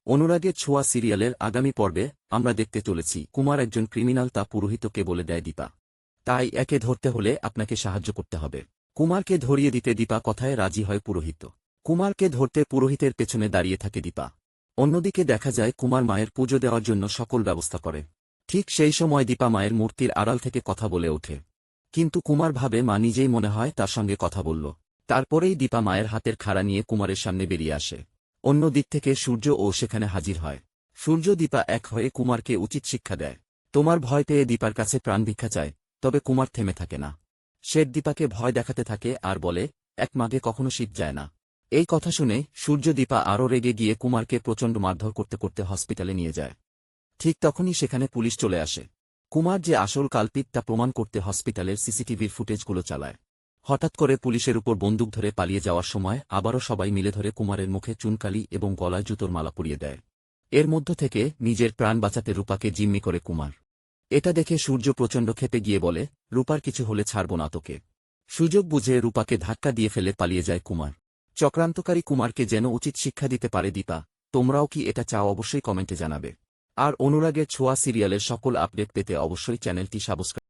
অনুরাগের ছোঁয়া সিরিয়ালের আগামী পর্বে আমরা দেখতে চলেছি কুমার একজন ক্রিমিনাল, তা পুরোহিতকে বলে দেয় দীপা। তাই একে ধরতে হলে আপনাকে সাহায্য করতে হবে। কুমারকে ধরিয়ে দিতে দীপা কথায় রাজি হয় পুরোহিত। কুমারকে ধরতে পুরোহিতের পেছনে দাঁড়িয়ে থাকে দীপা। অন্যদিকে দেখা যায় কুমার মায়ের পুজো দেওয়ার জন্য সকল ব্যবস্থা করে। ঠিক সেই সময় দীপা মায়ের মূর্তির আড়াল থেকে কথা বলে ওঠে। কিন্তু কুমার ভাবে মা নিজেই মনে হয় তার সঙ্গে কথা বলল। তারপরেই দীপা মায়ের হাতের খাড়া নিয়ে কুমারের সামনে বেরিয়ে আসে। অন্য দিক থেকে সূর্যও সেখানে হাজির হয়। সূর্য দীপা এক হয়ে কুমারকে উচিত শিক্ষা দেয়। তোমার ভয় পেয়ে দীপার কাছে প্রাণ ভিক্ষা চায়, তবে কুমার থেমে থাকে না। সে দীপাকে ভয় দেখাতে থাকে আর বলে, এক মাগে কখনো শীত যায় না। এই কথা শুনে সূর্য দীপা আরও রেগে গিয়ে কুমারকে প্রচণ্ড মারধর করতে করতে হসপিটালে নিয়ে যায়। ঠিক তখনই সেখানে পুলিশ চলে আসে। কুমার যে আসল কালপিত তা প্রমাণ করতে হসপিটালের সিসিটিভির ফুটেজগুলো চালায়। হঠাৎ করে পুলিশের উপর বন্দুক ধরে পালিয়ে যাওয়ার সময় আবারও সবাই মিলে ধরে কুমারের মুখে চুনকালি এবং গলায় জুতোর মালা পরিয়ে দেয়। এর মধ্য থেকে নিজের প্রাণ বাঁচাতে রূপাকে জিম্মি করে কুমার। এটা দেখে সূর্য প্রচণ্ড ক্ষেপে গিয়ে বলে, রূপার কিছু হলে ছাড়ব না তোকে। সুযোগ বুঝে রূপাকে ধাক্কা দিয়ে ফেলে পালিয়ে যায় কুমার। চক্রান্তকারী কুমারকে যেন উচিত শিক্ষা দিতে পারে দীপা। তোমরাও কি এটা চাও? অবশ্যই কমেন্টে জানাবে। আর অনুরাগের ছোঁয়া সিরিয়ালের সকল আপডেট পেতে অবশ্যই চ্যানেলটি সাবস্ক্রাইব